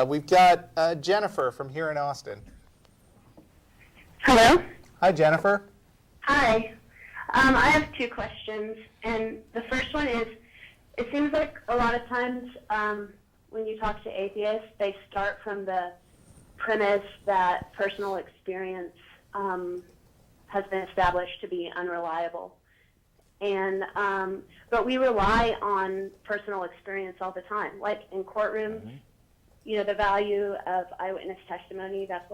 We've got Jennifer from here in Austin. Hello? Hi, Jennifer. Hi. I have two questions, and the first one is, it seems like a lot of times when you talk to atheists, they start from the premise that personal experience has been established to be unreliable. And but we rely on personal experience all the time. Like in courtrooms, you know, the value of eyewitness testimony, that's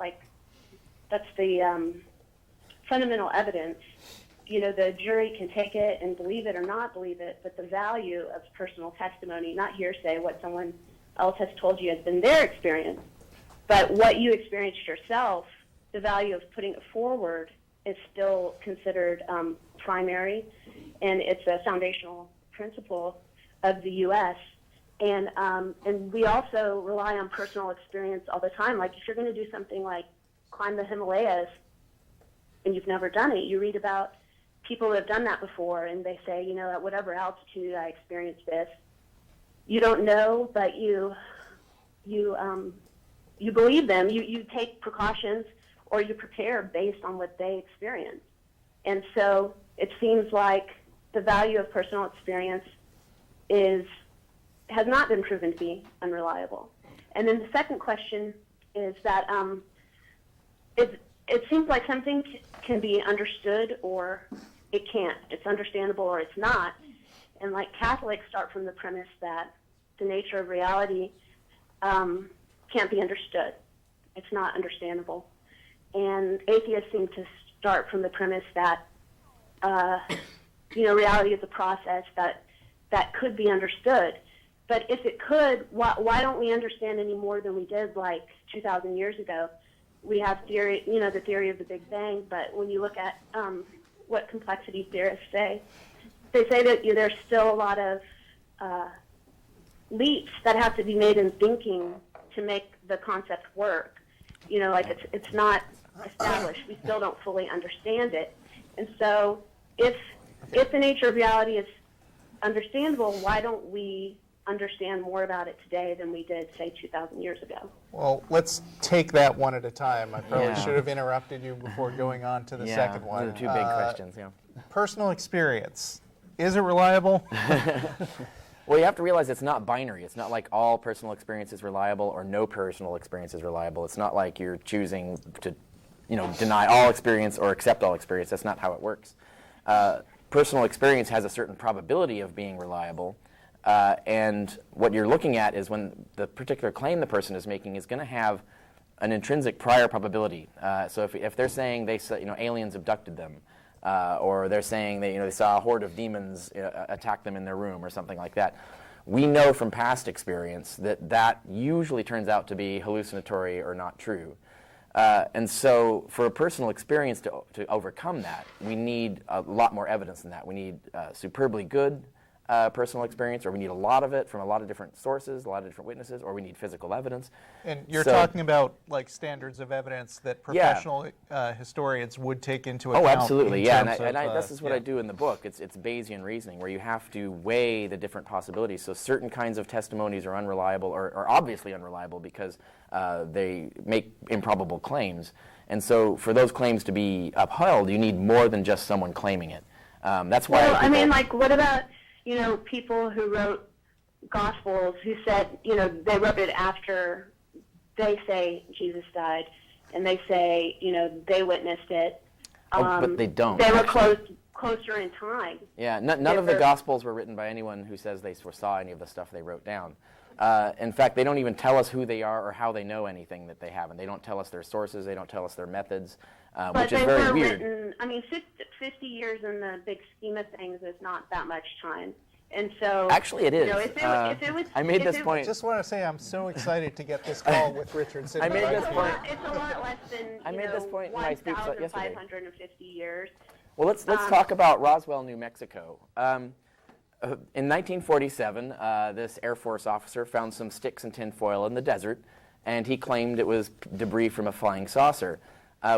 the fundamental evidence. You know, the jury can take it and believe it or not believe it, but the value of personal testimony, not hearsay, what someone else has told you has been their experience, but what you experienced yourself, the value of putting it forward is still considered primary, and it's a foundational principle of the U.S. And we also rely on personal experience all the time. Like if you're going to do something like climb the Himalayas and you've never done it, you read about people who have done that before, and they say, you know, at whatever altitude I experienced this. You don't know, but you believe them. You take precautions, or you prepare based on what they experience. And so it seems like the value of personal experience has not been proven to be unreliable. And then the second question is that it seems like something can be understood or it can't. It's understandable or it's not. And like Catholics start from the premise that the nature of reality can't be understood. It's not understandable. And atheists seem to start from the premise that, you know, reality is a process that could be understood. But if it could, why don't we understand any more than we did like 2,000 years ago? We have theory, you know, the theory of the Big Bang, but when you look at what complexity theorists say, they say that there's still a lot of leaps that have to be made in thinking to make the concept work. You know, like it's not established. We still don't fully understand it. And so if the nature of reality is understandable, why don't we understand more about it today than we did, say, 2,000 years ago? Well, let's take that one at a time. I probably should have interrupted you before going on to the second one. The two big questions, yeah. Personal experience. Is it reliable? Well, you have to realize it's not binary. It's not like all personal experience is reliable or no personal experience is reliable. It's not like you're choosing to, you know, deny all experience or accept all experience. That's not how it works. Personal experience has a certain probability of being reliable, and what you're looking at is when the particular claim the person is making is going to have an intrinsic prior probability. So if they're saying they saw, you know, aliens abducted them, or they're saying that, you know, they saw a horde of demons attack them in their room or something like that, we know from past experience that that usually turns out to be hallucinatory or not true. And so for a personal experience to overcome that, we need a lot more evidence than that. We need superbly good personal experience, or we need a lot of it from a lot of different sources, a lot of different witnesses, or we need physical evidence. And you're talking about like standards of evidence that professional historians would take into account. Oh, absolutely, yeah. And this is what I do in the book. It's Bayesian reasoning, where you have to weigh the different possibilities. So certain kinds of testimonies are unreliable, or obviously unreliable, because they make improbable claims. And so for those claims to be upheld, you need more than just someone claiming it. That's why. Well, I mean, like, what about, you know, people who wrote Gospels who said, you know, they wrote it after they say Jesus died, and they say, you know, they witnessed it. But they don't. They were closer in time. Yeah, none of the Gospels were written by anyone who says they foresaw any of the stuff they wrote down. In fact, they don't even tell us who they are or how they know anything that they haven't. They don't tell us their sources. They don't tell us their methods, which is very weird. Written, I mean, 50 years in the big scheme of things is not that much time. And so, actually, it is. You know, if it was, I made this point. I just want to say I'm so excited to get this call with Richard. I made this point. It's a lot less than I made this point in my speech yesterday. 1,550 years. Well, let's talk about Roswell, New Mexico. In 1947, this Air Force officer found some sticks and tinfoil in the desert, and he claimed it was debris from a flying saucer.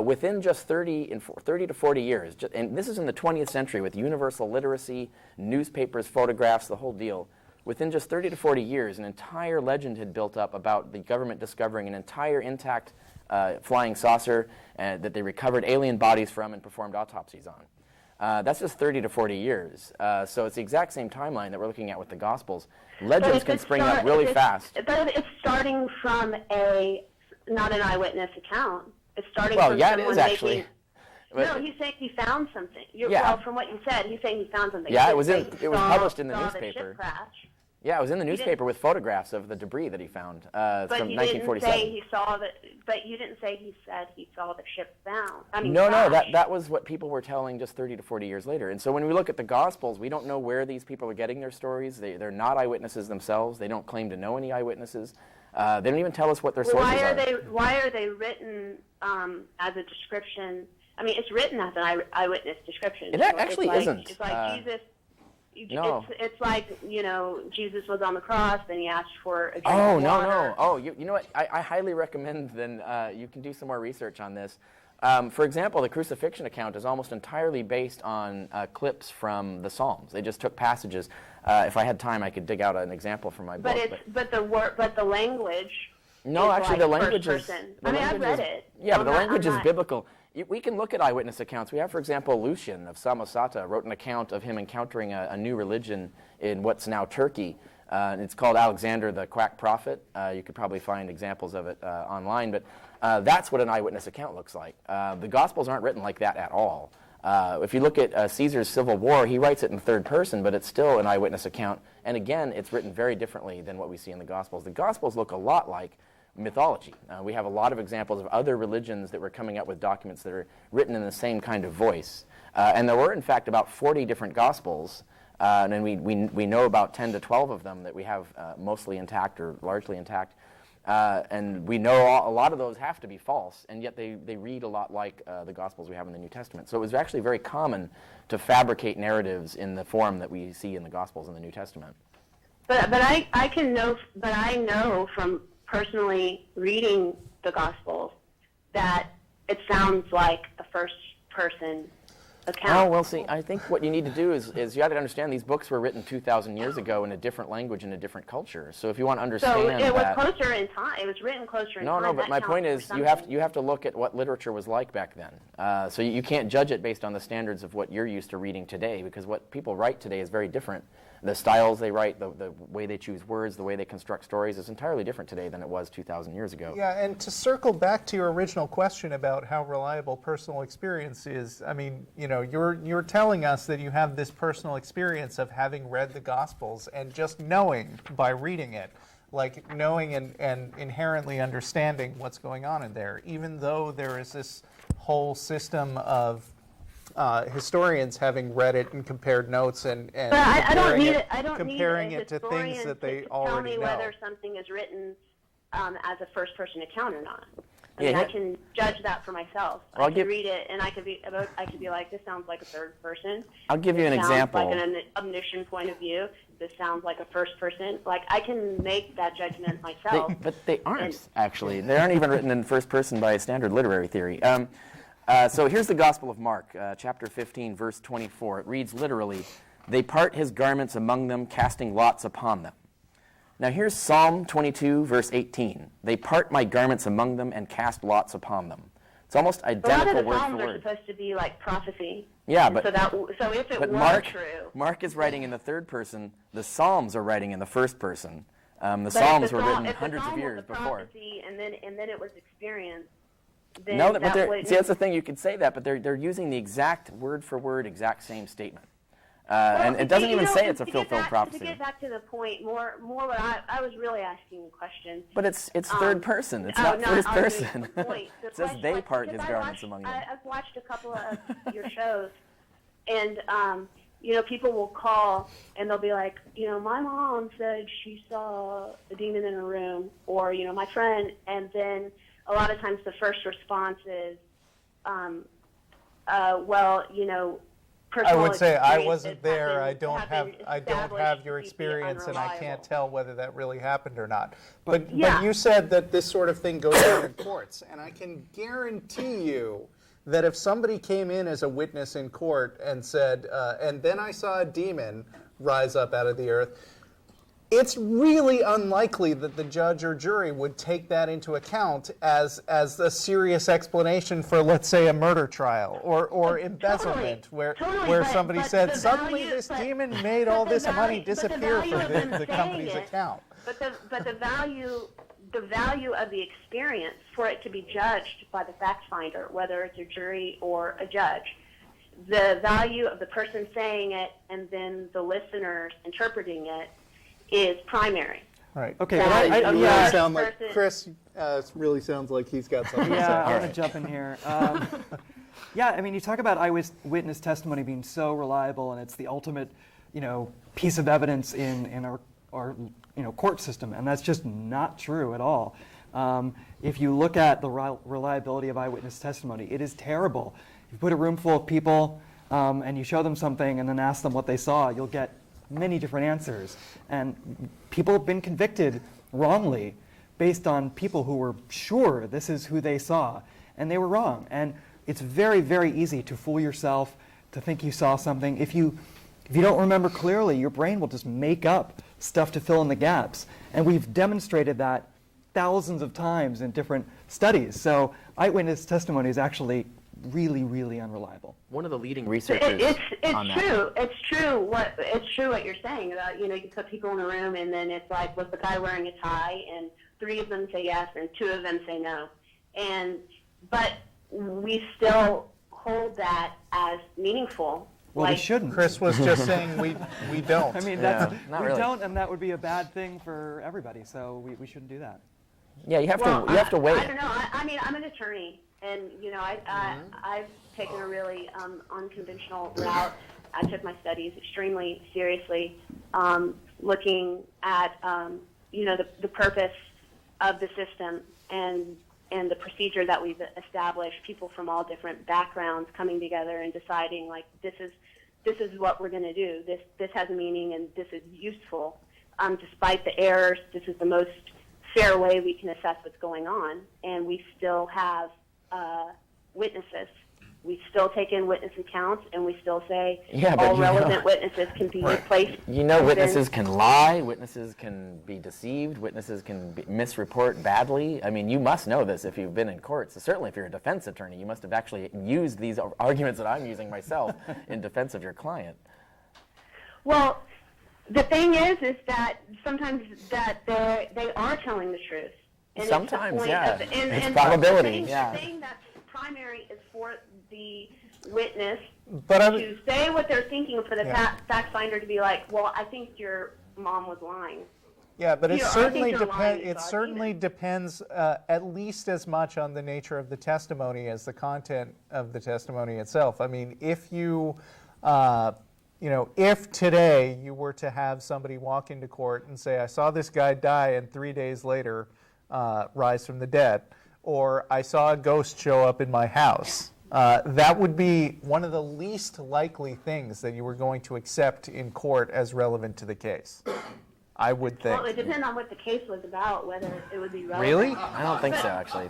Within just 30 to 40 years, and this is in the 20th century with universal literacy, newspapers, photographs, the whole deal, within just 30 to 40 years, an entire legend had built up about the government discovering an entire intact flying saucer that they recovered alien bodies from and performed autopsies on. That's just 30 to 40 years. So it's the exact same timeline that we're looking at with the Gospels. Legends can spring up really fast. But it's starting from not an eyewitness account. It's starting Well, from yeah, it someone is actually. No, he's saying he found something. Yeah. Well, from what you said, he's saying he found something. Yeah, He it was didn't say he published in the saw newspaper. ship crash. Yeah, it was in the newspaper with photographs of the debris that he found from you 1947. didn't say he saw the. But you didn't say he said he saw the ship found. I mean, No, crash. that was what people were telling just 30 to 40 years later. And so when we look at the Gospels, we don't know where these people are getting their stories. They're not eyewitnesses themselves. They don't claim to know any eyewitnesses. They don't even tell us what their sources are. Why are they written as a description? I mean, it's written as an eyewitness description. It actually isn't. It's like Jesus. No. It's like, Jesus was on the cross and he asked for a drink Oh, of no, water. no. Oh, you know what? I highly recommend then you can do some more research on this. For example, the crucifixion account is almost entirely based on clips from the Psalms. They just took passages. If I had time, I could dig out an example from my book. But the language. No, is actually, like the language first is. person. The I mean, language I've read is, it. Yeah, but the language is not- biblical. We can look at eyewitness accounts. We have, for example, Lucian of Samosata wrote an account of him encountering a new religion in what's now Turkey. And it's called Alexander the Quack Prophet. You could probably find examples of it online, but that's what an eyewitness account looks like. The Gospels aren't written like that at all. If you look at Caesar's Civil War, he writes it in third person, but it's still an eyewitness account. And again, it's written very differently than what we see in the Gospels. The Gospels look a lot like mythology. We have a lot of examples of other religions that were coming up with documents that are written in the same kind of voice. And there were, in fact, about 40 different Gospels, and we know about 10 to 12 of them that we have mostly intact or largely intact. And we know a lot of those have to be false, and yet they read a lot like the Gospels we have in the New Testament. So it was actually very common to fabricate narratives in the form that we see in the Gospels in the New Testament. But I know from personally reading the Gospels that it sounds like a first-person account. Oh, well, see, I think what you need to do is you got to understand these books were written 2,000 years ago in a different language and a different culture. So if you want to understand So it was that, closer in time. It was written closer in time. No, but That my counts point for is something. you have to look at what literature was like back then. So you can't judge it based on the standards of what you're used to reading today, because what people write today is very different. The styles they write, the way they choose words, the way they construct stories is entirely different today than it was 2,000 years ago. Yeah, and to circle back to your original question about how reliable personal experience is, I mean, you're telling us that you have this personal experience of having read the Gospels and just knowing by reading it, like knowing and inherently understanding what's going on in there, even though there is this whole system of historians having read it and compared notes and But I don't need it. I don't comparing need a it to historian things that they to already tell me know. whether something is written as a first-person account or not. I Yeah, mean, I here- can judge that for myself. Well, I can read it and I could be like, this sounds like a third person. I'll give you an This example. sounds like an omniscient point of view. This sounds like a first person. Like, I can make that judgment myself. But they aren't, actually. They aren't even written in first person by standard literary theory. So here's the Gospel of Mark, chapter 15, verse 24. It reads literally, "They part his garments among them, casting lots upon them." Now here's Psalm 22, verse 18. "They part my garments among them and cast lots upon them." It's almost A lot of identical the word for Psalms are word. supposed to be like prophecy. Yeah, And but so if it But were true. Mark is writing in the third person. The Psalms are writing in the first person. The But Psalms if the were Psalm- written if the hundreds of Psalm was years a before. prophecy and then it was experienced. Then No, but that would, see, that's the thing. You could say that, but they're using the exact word for word, exact same statement, and it doesn't even say it's a fulfilled prophecy. To get back to the point, more what I was really asking a question. But it's third person. It's not first person. It says they part his garments among them. I've watched a couple of your shows, and people will call and they'll be like, my mom said she saw a demon in her room, or my friend, and then a lot of times the first response is, I would say I experiences wasn't there. have I been- don't have have been I don't have established your to be experience, and I can't unreliable. tell whether that really happened or not. But Yeah. you said that this sort of thing goes on in courts, and I can guarantee you that if somebody came in as a witness in court and said, and then I saw a demon rise up out of the earth, it's really unlikely that the judge or jury would take that into account as a serious explanation for, let's say, a murder trial or embezzlement, where but somebody the said, suddenly value- this but- demon made all this money disappear value from of them the company's saying it- account. But the value of the experience for it to be judged by the fact finder, whether it's a jury or a judge, the value of the person saying it and then the listeners interpreting it is primary. Right. Okay, That but is a You yeah, really sound like person- Chris. Really sounds like he's got something to say. yeah, I want right. to jump in here. Yeah, I mean, you talk about eyewitness testimony being so reliable, and it's the ultimate, piece of evidence in our court system, and that's just not true at all. If you look at the reliability of eyewitness testimony, it is terrible. If you put a room full of people and you show them something and then ask them what they saw, you'll get many different answers. And people have been convicted wrongly based on people who were sure this is who they saw, and they were wrong. And it's very, very easy to fool yourself, to think you saw something. If you don't remember clearly, your brain will just make up stuff to fill in the gaps. And we've demonstrated that thousands of times in different studies. So eyewitness testimony is actually really, really unreliable. One of the leading researchers on that. It's true what you're saying about, you put people in a room and then it's like, was the guy wearing a tie? And 3 of them say yes and 2 of them say no. But we still hold that as meaningful. Well, we shouldn't. Chris was just saying we don't. I mean, Yeah, that's, not we really. don't, and that would be a bad thing for everybody. So we shouldn't do that. Yeah, you have Well, to weigh I it. don't know. I mean, I'm an attorney, and I've taken a really unconventional route. I took my studies extremely seriously, looking at the purpose of the system and the procedure that we've established. People from all different backgrounds coming together and deciding like this is what we're going to do. This has meaning and this is useful. Despite the errors, this is the most fair way we can assess what's going on, and we still have witnesses. We still take in witness accounts, and we still say Yeah, but all relevant witnesses can be replaced. Witnesses can lie, witnesses can be deceived, witnesses can misreport badly. I mean, you must know this if you've been in courts. Certainly if you're a defense attorney, you must have actually used these arguments that I'm using myself in defense of your client. Well, the thing is that sometimes that they are telling the truth. And Sometimes, it's the point yeah. of It's and probability, the yeah. thing that's primary is for the witness But to say what they're thinking, for the Yeah. fact finder to be like, well, I think your mom was lying. Yeah, but I think you're lying, it so I certainly think depends at least as much on the nature of the testimony as the content of the testimony itself. I mean, if if today you were to have somebody walk into court and say, I saw this guy die and 3 days later rise from the dead, or I saw a ghost show up in my house, that would be one of the least likely things that you were going to accept in court as relevant to the case, I would think. Well, it depends on what the case was about, whether it would be relevant. Really? I don't think so, actually.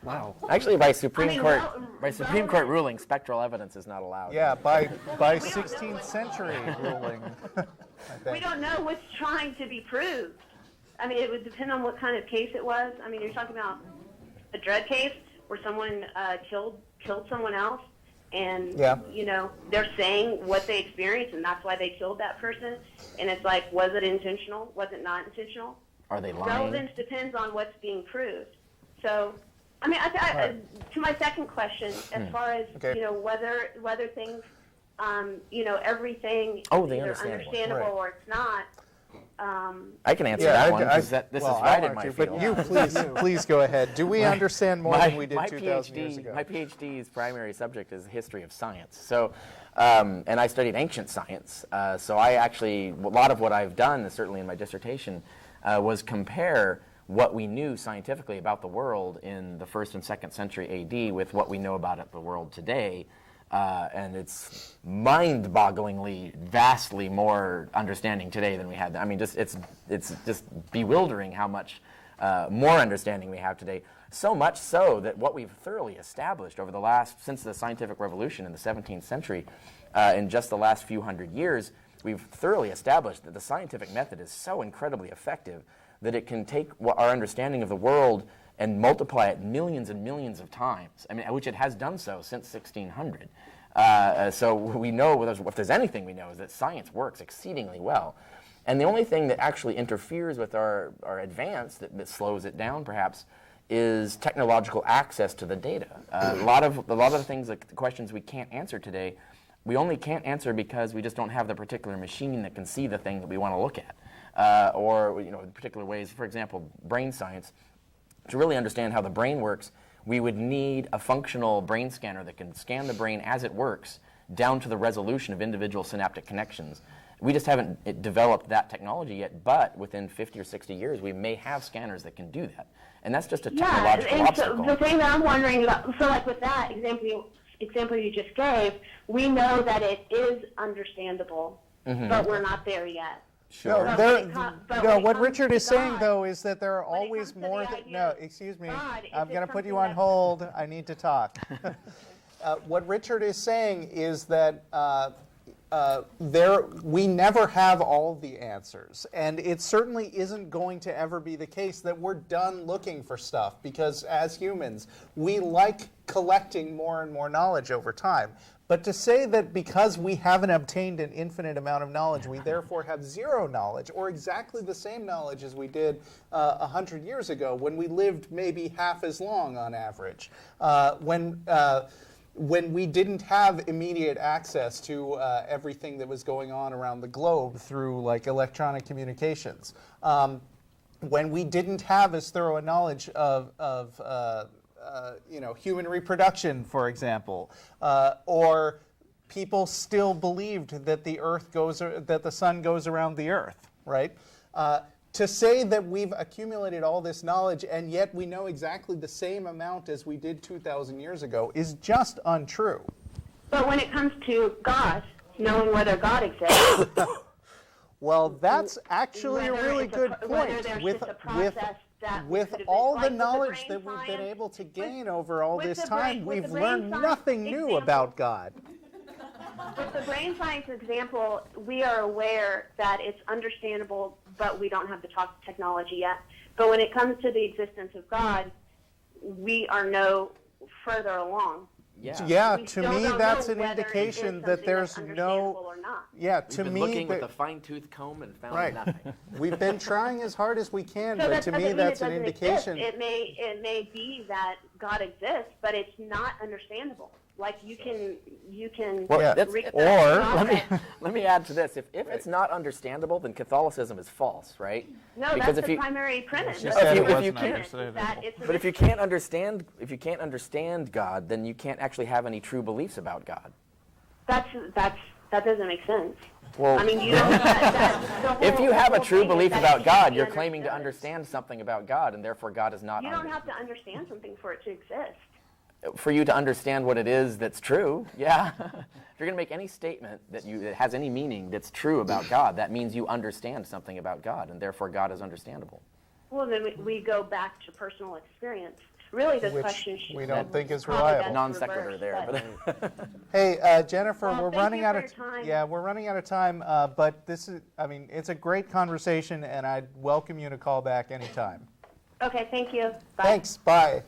Wow. Actually, by Supreme mean, Court, well, by Supreme Court ruling, spectral evidence is not allowed. Yeah, by don't 16th know. century ruling, I We think. don't know what's trying to be proved. I mean, it would depend on what kind of case it was. I mean, you're talking about a drug case where someone killed someone else, and Yeah. they're saying what they experienced, and that's why they killed that person. And it's like, was it intentional? Was it not intentional? Are they lying? Relevance depends on what's being proved. So, I mean, to my second question, as far as Okay. whether things, everything Oh, is the either understandable. understandable Right. or it's not. I can answer Yeah, that one because this well, is I right in wanted my to, field. but you please go ahead. Do we understand more than we did 2,000 years ago? My PhD's primary subject is history of science. So, and I studied ancient science. So I actually, a lot of what I've done, certainly in my dissertation, was compare what we knew scientifically about the world in the 1st and 2nd century AD with what we know about the world today. And it's mind-bogglingly, vastly more understanding today than we had. I mean, it's just bewildering how much more understanding we have today. So much so that what we've thoroughly established since the scientific revolution in the 17th century, in just the last few hundred years, we've thoroughly established that the scientific method is so incredibly effective that it can take our understanding of the world and multiply it millions and millions of times. I mean, which it has done so since 1600. So we know, if there's anything we know, is that science works exceedingly well. And the only thing that actually interferes with our advance, that slows it down perhaps, is technological access to the data. A lot of the things, like the questions we can't answer today, we only can't answer because we just don't have the particular machine that can see the thing that we want to look at. Or in particular ways, for example, brain science. To really understand how the brain works, we would need a functional brain scanner that can scan the brain as it works down to the resolution of individual synaptic connections. We just haven't developed that technology yet, but within 50 or 60 years, we may have scanners that can do that. And that's just a technological obstacle. So the thing that I'm wondering about, so like with that example you just gave, we know that it is understandable, but we're not there yet. Sure. What Richard is saying, though, is that there are always more excuse me, I'm going to put you on hold. I need to talk. What Richard is saying is that we never have all the answers, and it certainly isn't going to ever be the case that we're done looking for stuff, because as humans, we like collecting more and more knowledge over time. But to say that because we haven't obtained an infinite amount of knowledge, we therefore have zero knowledge, or exactly the same knowledge as we did 100 years ago, when we lived maybe half as long on average, when we didn't have immediate access to everything that was going on around the globe through like electronic communications, when we didn't have as thorough a knowledge of human reproduction, for example, or people still believed that that the sun goes around the earth, right? To say that we've accumulated all this knowledge and yet we know exactly the same amount as we did 2,000 years ago is just untrue. But when it comes to God, knowing whether God exists, well, that's actually a really good point. With all the knowledge that we've been able to gain over all this time, we've learned nothing new about God. With the brain science example, we are aware that it's understandable, but we don't have the technology yet. But when it comes to the existence of God, we are no further along. Yeah, to me, that's an indication that there's no. Yeah, to me, looking with a fine-tooth comb and found nothing. We've been trying as hard as we can, So but to me, that's an indication. It may be that God exists, but it's not understandable. Like you can. Well, Yeah. let me add to this. If it's not understandable, then Catholicism is false, right? No, because that's the primary premise. Just said it if you wasn't can't- understandable. But if you can't understand God, then you can't actually have any true beliefs about God. that doesn't make sense. Well, I mean, you don't. if you have a true belief that about it can't God, be you're claiming to understood. understand something about God, and therefore God is not. You don't have to understand something for it to exist. For you to understand what it is that's true, yeah. If you're going to make any statement that has any meaning that's true about God, that means you understand something about God, and therefore God is understandable. Well, then we go back to personal experience. Really, this Which question should we don't think is probably reliable. best Non sequitur reversed, there. but- Hey, Jennifer, Well, we're thank running you out for of your time. yeah, we're running out of time. But it's a great conversation, and I'd welcome you to call back anytime. Okay, thank you. Bye. Thanks. Bye.